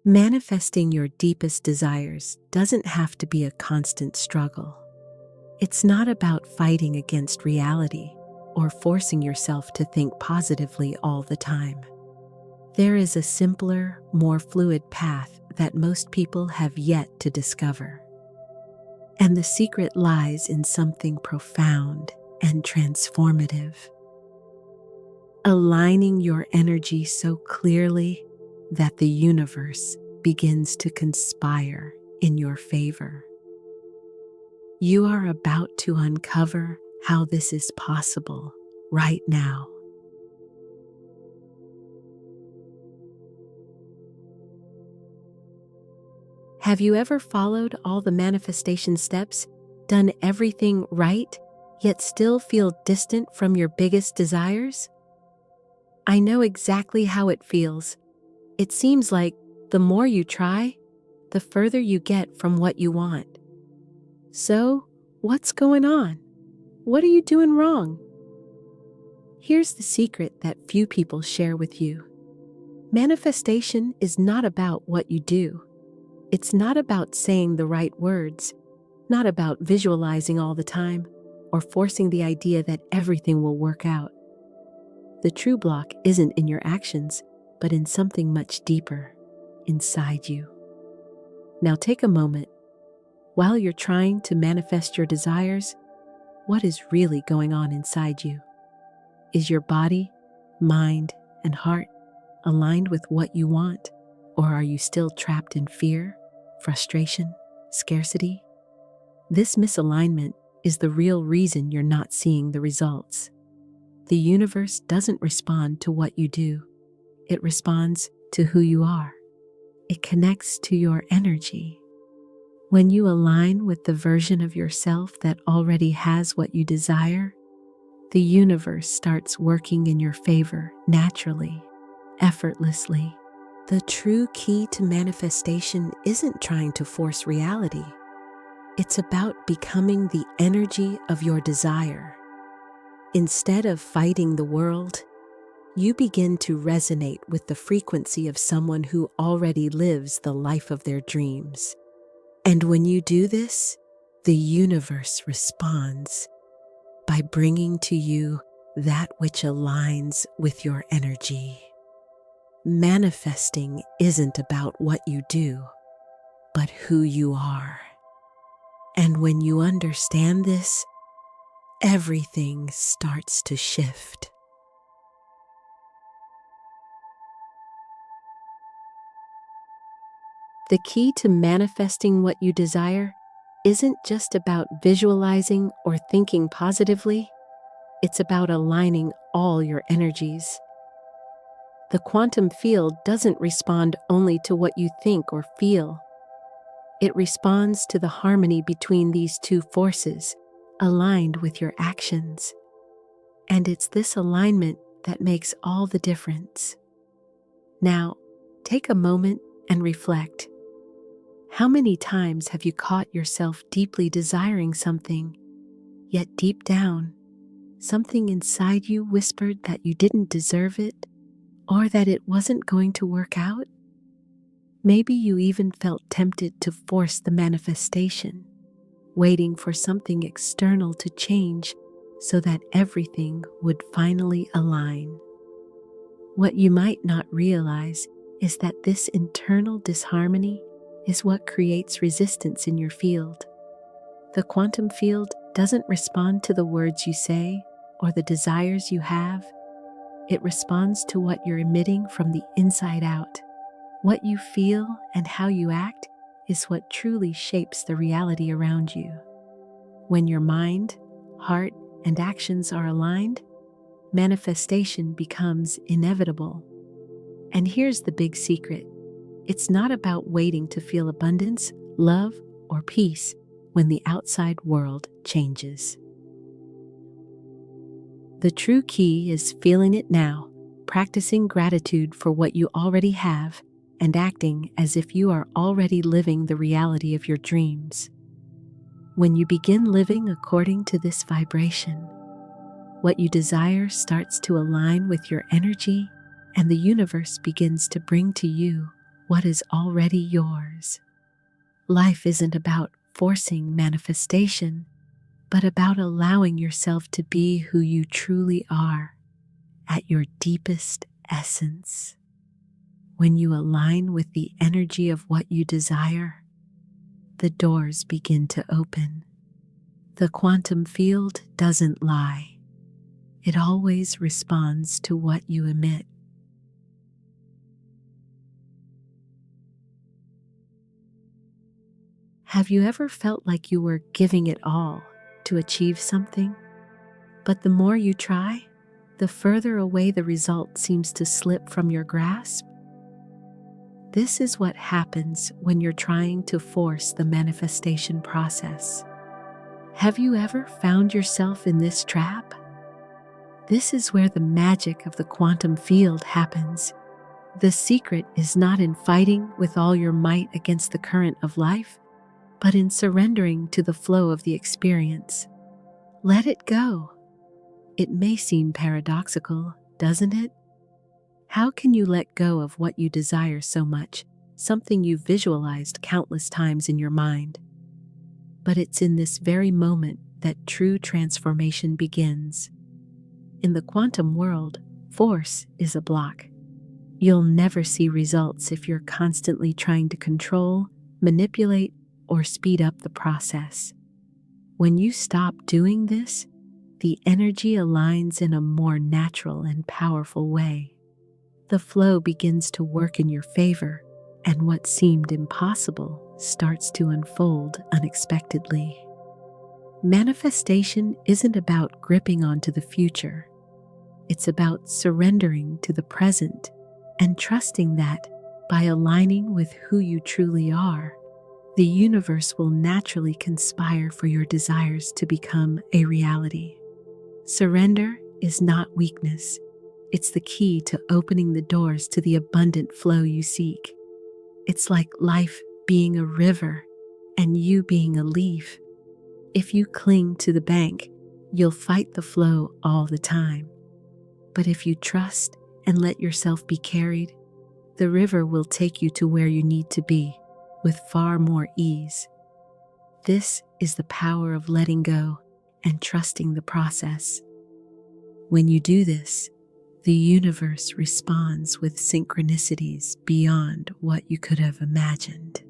Manifesting your deepest desires doesn't have to be a constant struggle. It's not about fighting against reality or forcing yourself to think positively all the time. There is a simpler, more fluid path that most people have yet to discover. And the secret lies in something profound and transformative. Aligning your energy so clearly that the universe begins to conspire in your favor. You are about to uncover how this is possible right now. Have you ever followed all the manifestation steps, done everything right, yet still feel distant from your biggest desires? I know exactly how it feels. It seems like the more you try, the further you get from what you want. So, what's going on? What are you doing wrong? Here's the secret that few people share with you. Manifestation is not about what you do. It's not about saying the right words, not about visualizing all the time, or forcing the idea that everything will work out. The true block isn't in your actions, but in something much deeper, inside you. Now take a moment. While you're trying to manifest your desires, what is really going on inside you? Is your body, mind, and heart aligned with what you want, or are you still trapped in fear, frustration, scarcity? This misalignment is the real reason you're not seeing the results. The universe doesn't respond to what you do. It responds to who you are. It connects to your energy. When you align with the version of yourself that already has what you desire, the universe starts working in your favor naturally, effortlessly. The true key to manifestation isn't trying to force reality. It's about becoming the energy of your desire. Instead of fighting the world, you begin to resonate with the frequency of someone who already lives the life of their dreams. And when you do this, the universe responds by bringing to you that which aligns with your energy. Manifesting isn't about what you do, but who you are. And when you understand this, everything starts to shift. The key to manifesting what you desire isn't just about visualizing or thinking positively. It's about aligning all your energies. The quantum field doesn't respond only to what you think or feel. It responds to the harmony between these two forces, aligned with your actions. And it's this alignment that makes all the difference. Now, take a moment and reflect. How many times have you caught yourself deeply desiring something, yet deep down, something inside you whispered that you didn't deserve it, or that it wasn't going to work out? Maybe you even felt tempted to force the manifestation, waiting for something external to change so that everything would finally align. What you might not realize is that this internal disharmony is what creates resistance in your field. The quantum field doesn't respond to the words you say or the desires you have. It responds to what you're emitting from the inside out. What you feel and how you act is what truly shapes the reality around you. When your mind, heart, and actions are aligned, manifestation becomes inevitable. And here's the big secret. It's not about waiting to feel abundance, love, or peace when the outside world changes. The true key is feeling it now, practicing gratitude for what you already have, and acting as if you are already living the reality of your dreams. When you begin living according to this vibration, what you desire starts to align with your energy, and the universe begins to bring to you what is already yours. Life isn't about forcing manifestation, but about allowing yourself to be who you truly are at your deepest essence. When you align with the energy of what you desire, the doors begin to open. The quantum field doesn't lie. It always responds to what you emit. Have you ever felt like you were giving it all to achieve something? But the more you try, the further away the result seems to slip from your grasp? This is what happens when you're trying to force the manifestation process. Have you ever found yourself in this trap? This is where the magic of the quantum field happens. The secret is not in fighting with all your might against the current of life, but in surrendering to the flow of the experience. Let it go. It may seem paradoxical, doesn't it? How can you let go of what you desire so much, something you've visualized countless times in your mind? But it's in this very moment that true transformation begins. In the quantum world, force is a block. You'll never see results if you're constantly trying to control, manipulate, or speed up the process. When you stop doing this, the energy aligns in a more natural and powerful way. The flow begins to work in your favor, and what seemed impossible starts to unfold unexpectedly. Manifestation isn't about gripping onto the future. It's about surrendering to the present and trusting that by aligning with who you truly are, the universe will naturally conspire for your desires to become a reality. Surrender is not weakness. It's the key to opening the doors to the abundant flow you seek. It's like life being a river and you being a leaf. If you cling to the bank, you'll fight the flow all the time. But if you trust and let yourself be carried, the river will take you to where you need to be with far more ease. This is the power of letting go and trusting the process. When you do this, the universe responds with synchronicities beyond what you could have imagined.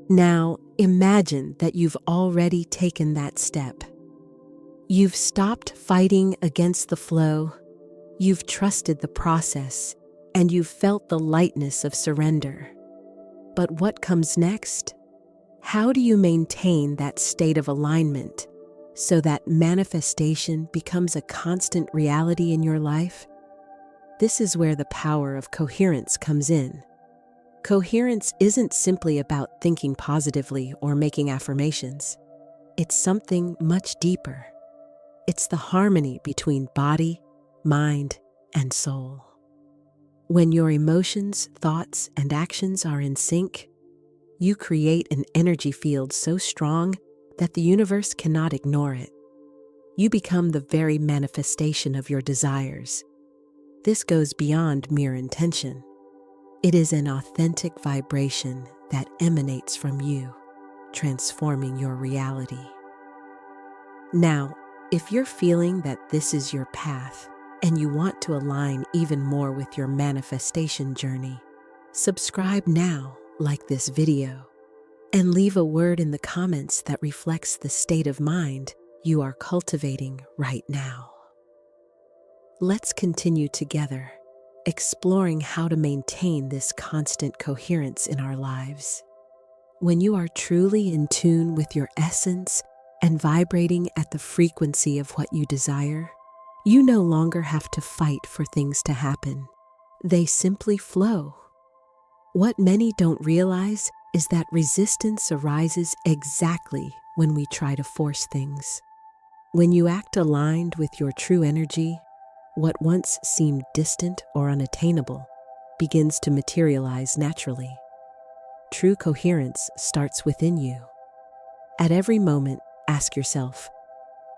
Now, imagine that you've already taken that step. You've stopped fighting against the flow, you've trusted the process, and you've felt the lightness of surrender. But what comes next? How do you maintain that state of alignment so that manifestation becomes a constant reality in your life? This is where the power of coherence comes in. Coherence isn't simply about thinking positively or making affirmations. It's something much deeper. It's the harmony between body, mind, and soul. When your emotions, thoughts, and actions are in sync, you create an energy field so strong that the universe cannot ignore it. You become the very manifestation of your desires. This goes beyond mere intention. It is an authentic vibration that emanates from you, transforming your reality. Now, if you're feeling that this is your path and you want to align even more with your manifestation journey, subscribe now, like this video, and leave a word in the comments that reflects the state of mind you are cultivating right now. Let's continue together, exploring how to maintain this constant coherence in our lives. When you are truly in tune with your essence and vibrating at the frequency of what you desire, you no longer have to fight for things to happen. They simply flow. What many don't realize is that resistance arises exactly when we try to force things. When you act aligned with your true energy, what once seemed distant or unattainable begins to materialize naturally. True coherence starts within you. At every moment, ask yourself,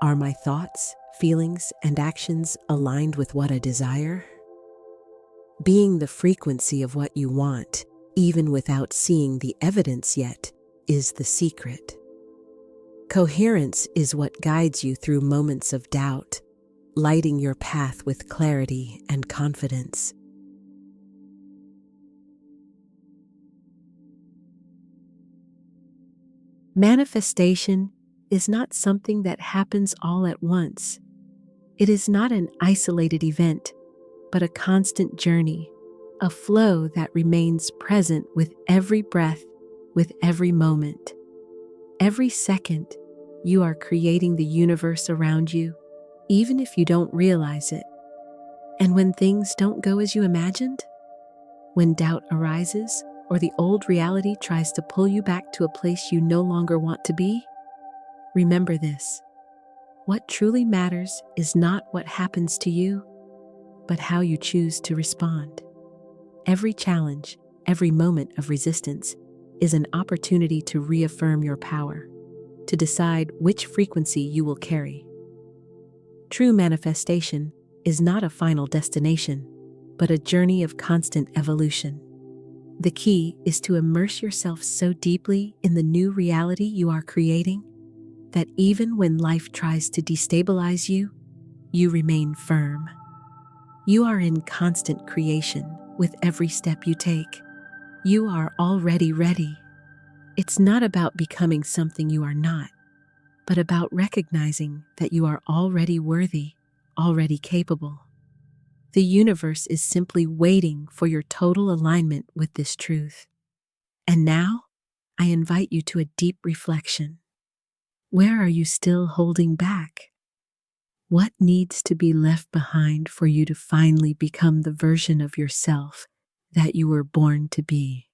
are my thoughts, feelings, and actions aligned with what I desire? Being the frequency of what you want, even without seeing the evidence yet, is the secret. Coherence is what guides you through moments of doubt, lighting your path with clarity and confidence. Manifestation is not something that happens all at once. It is not an isolated event, but a constant journey, a flow that remains present with every breath, with every moment. Every second, you are creating the universe around you, even if you don't realize it. And when things don't go as you imagined, when doubt arises, or the old reality tries to pull you back to a place you no longer want to be, remember this. What truly matters is not what happens to you, but how you choose to respond. Every challenge, every moment of resistance is an opportunity to reaffirm your power, to decide which frequency you will carry. True manifestation is not a final destination, but a journey of constant evolution. The key is to immerse yourself so deeply in the new reality you are creating that even when life tries to destabilize you, you remain firm. You are in constant creation with every step you take. You are already ready. It's not about becoming something you are not, but about recognizing that you are already worthy, already capable. The universe is simply waiting for your total alignment with this truth. And now, I invite you to a deep reflection. Where are you still holding back? What needs to be left behind for you to finally become the version of yourself that you were born to be?